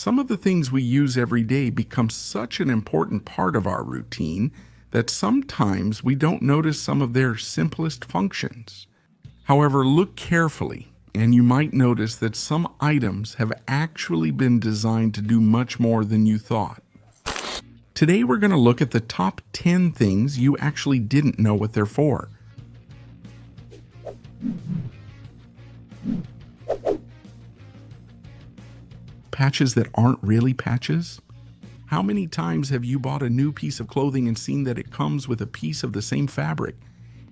Some of the things we use every day become such an important part of our routine that sometimes we don't notice some of their simplest functions. However, look carefully, and you might notice that some items have actually been designed to do much more than you thought. Today we're going to look at the top 10 things you actually didn't know what they're for. Patches that aren't really patches? How many times have you bought a new piece of clothing and seen that it comes with a piece of the same fabric,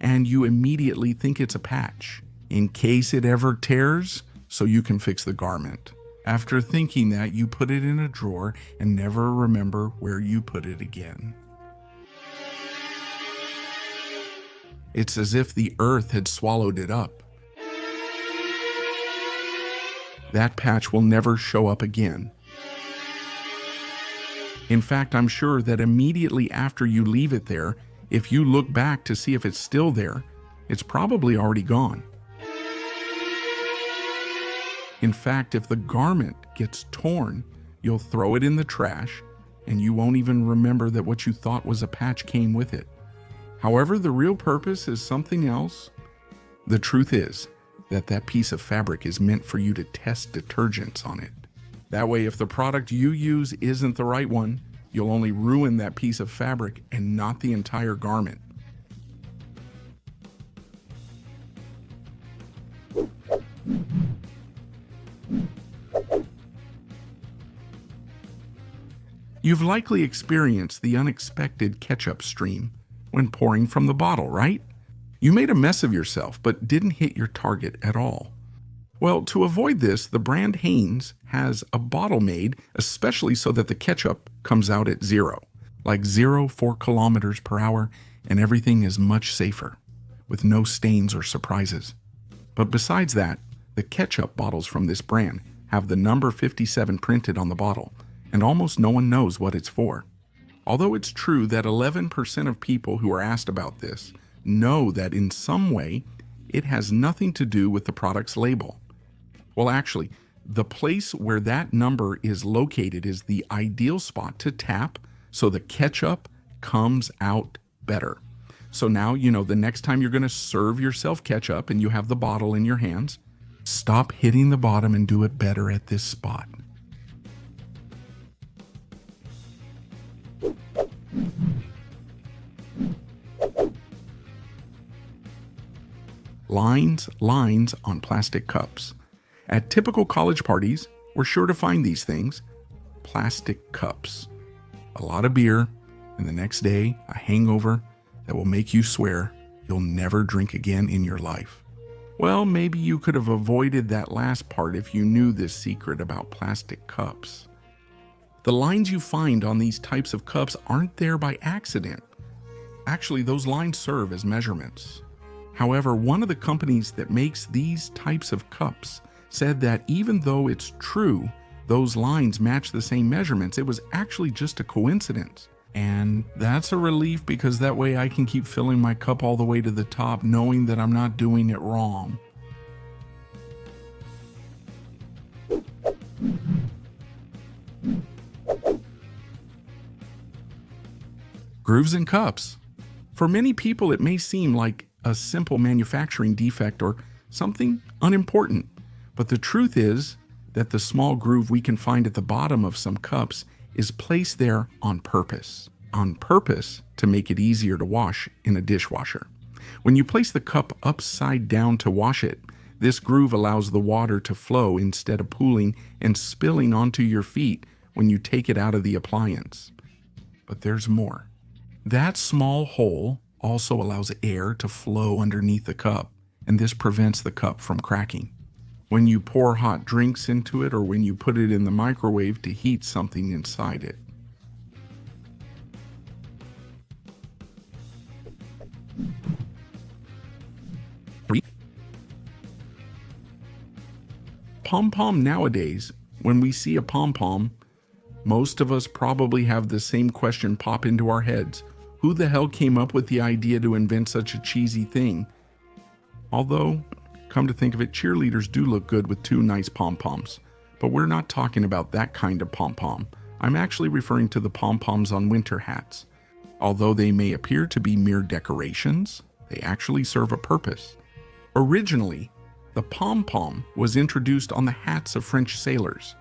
and you immediately think it's a patch, in case it ever tears, so you can fix the garment? After thinking that, you put it in a drawer and never remember where you put it again. It's as if the earth had swallowed it up. That patch will never show up again. In fact, I'm sure that immediately after you leave it there, if you look back to see if it's still there, it's probably already gone. In fact, if the garment gets torn, you'll throw it in the trash, and you won't even remember that what you thought was a patch came with it. However, the real purpose is something else. The truth is that that piece of fabric is meant for you to test detergents on it. That way, if the product you use isn't the right one, you'll only ruin that piece of fabric and not the entire garment. You've likely experienced the unexpected ketchup stream when pouring from the bottle, right? You made a mess of yourself but didn't hit your target at all. Well, to avoid this, the brand Heinz has a bottle made especially so that the ketchup comes out at 0, like 4 kilometers per hour, and everything is much safer, with no stains or surprises. But besides that, the ketchup bottles from this brand have the number 57 printed on the bottle, and almost no one knows what it's for. Although it's true that 11% of people who are asked about this know that in some way it has nothing to do with the product's label. Well, actually, the place where that number is located is the ideal spot to tap so the ketchup comes out better. So now, the next time you're going to serve yourself ketchup and you have the bottle in your hands, stop hitting the bottom and do it better at this spot. Lines on plastic cups. At typical college parties, we're sure to find these things. Plastic cups. A lot of beer, and the next day, a hangover that will make you swear you'll never drink again in your life. Well, maybe you could have avoided that last part if you knew this secret about plastic cups. The lines you find on these types of cups aren't there by accident. Actually, those lines serve as measurements. However, one of the companies that makes these types of cups said that even though it's true those lines match the same measurements, it was actually just a coincidence. And that's a relief, because that way I can keep filling my cup all the way to the top knowing that I'm not doing it wrong. Grooves in cups. For many people, it may seem like a simple manufacturing defect or something unimportant, but the truth is that the small groove we can find at the bottom of some cups is placed there on purpose to make it easier to wash in a dishwasher. When you place the cup upside down to wash it, this groove allows the water to flow instead of pooling and spilling onto your feet when you take it out of the appliance. But there's more. That small hole also allows air to flow underneath the cup, and this prevents the cup from cracking. When you pour hot drinks into it or when you put it in the microwave to heat something inside it. Pom-Pom nowadays, when we see a pom-pom, most of us probably have the same question pop into our heads. Who the hell came up with the idea to invent such a cheesy thing? Although, come to think of it, cheerleaders do look good with 2 nice pom-poms. But we're not talking about that kind of pom-pom. I'm actually referring to the pom-poms on winter hats. Although they may appear to be mere decorations, they actually serve a purpose. Originally, the pom-pom was introduced on the hats of French sailors,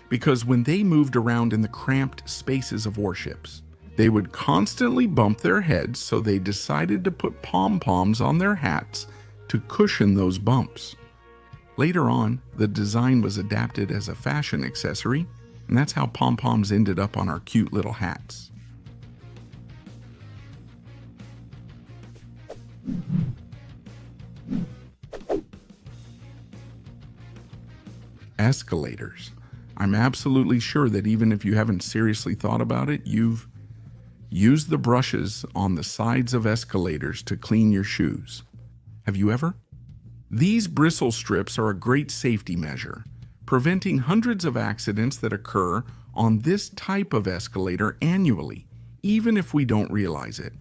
because when they moved around in the cramped spaces of warships, they would constantly bump their heads, so they decided to put pom-poms on their hats to cushion those bumps. Later on, the design was adapted as a fashion accessory, and that's how pom-poms ended up on our cute little hats. Escalators. I'm absolutely sure that even if you haven't seriously thought about it, you've used the brushes on the sides of escalators to clean your shoes. Have you ever? These bristle strips are a great safety measure, preventing hundreds of accidents that occur on this type of escalator annually, even if we don't realize it.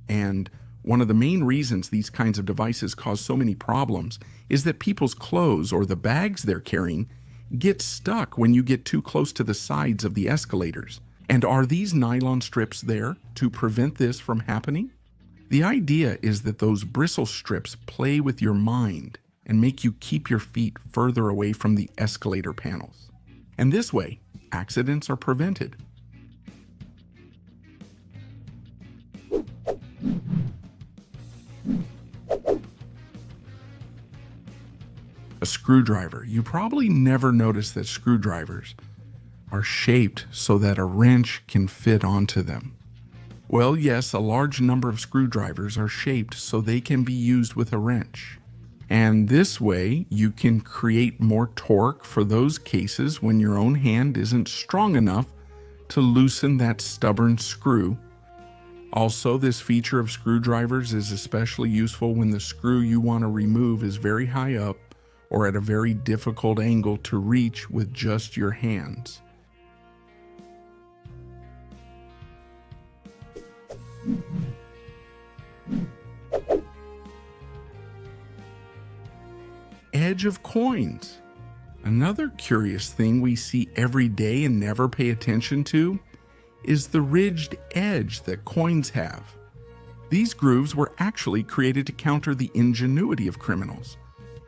And one of the main reasons these kinds of devices cause so many problems is that people's clothes or the bags they're carrying get stuck when you get too close to the sides of the escalators. And are these nylon strips there to prevent this from happening? The idea is that those bristle strips play with your mind and make you keep your feet further away from the escalator panels. And this way, accidents are prevented. A screwdriver. You probably never noticed that screwdrivers are shaped so that a wrench can fit onto them. Well, yes, a large number of screwdrivers are shaped so they can be used with a wrench. And this way, you can create more torque for those cases when your own hand isn't strong enough to loosen that stubborn screw. Also, this feature of screwdrivers is especially useful when the screw you want to remove is very high up or at a very difficult angle to reach with just your hands. Edge of coins. Another curious thing we see every day and never pay attention to is the ridged edge that coins have. These grooves were actually created to counter the ingenuity of criminals.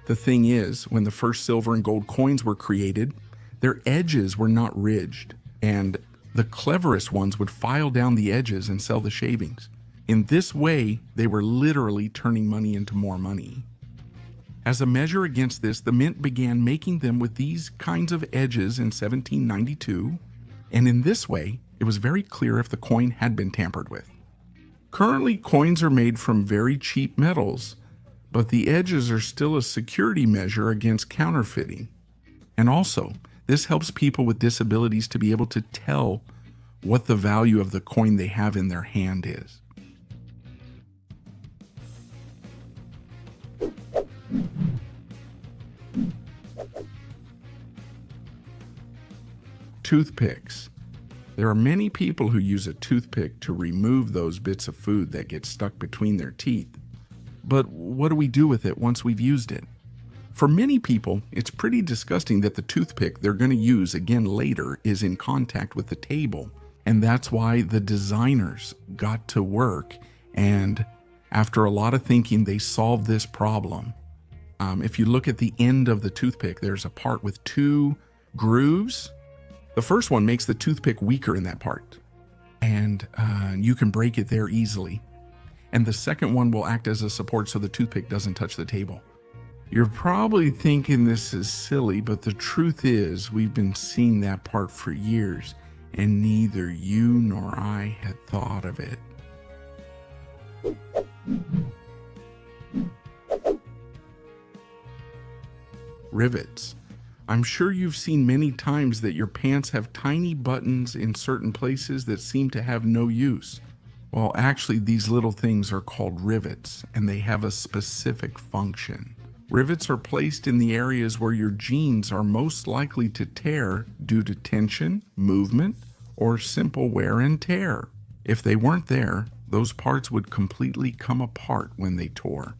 The thing is, when the first silver and gold coins were created, their edges were not ridged, and the cleverest ones would file down the edges and sell the shavings. In this way, they were literally turning money into more money. As a measure against this, the mint began making them with these kinds of edges in 1792, and in this way, it was very clear if the coin had been tampered with. Currently, coins are made from very cheap metals, but the edges are still a security measure against counterfeiting. And also, this helps people with disabilities to be able to tell what the value of the coin they have in their hand is. Toothpicks. There are many people who use a toothpick to remove those bits of food that get stuck between their teeth. But what do we do with it once we've used it? For many people, it's pretty disgusting that the toothpick they're going to use again later is in contact with the table. And that's why the designers got to work, and after a lot of thinking, they solved this problem. If you look at the end of the toothpick, there's a part with two grooves. The first one makes the toothpick weaker in that part, and you can break it there easily. And the second one will act as a support so the toothpick doesn't touch the table. You're probably thinking this is silly, but the truth is we've been seeing that part for years, and neither you nor I had thought of it. Rivets. I'm sure you've seen many times that your pants have tiny buttons in certain places that seem to have no use. Well, actually, these little things are called rivets, and they have a specific function. Rivets are placed in the areas where your jeans are most likely to tear due to tension, movement, or simple wear and tear. If they weren't there, those parts would completely come apart when they tore.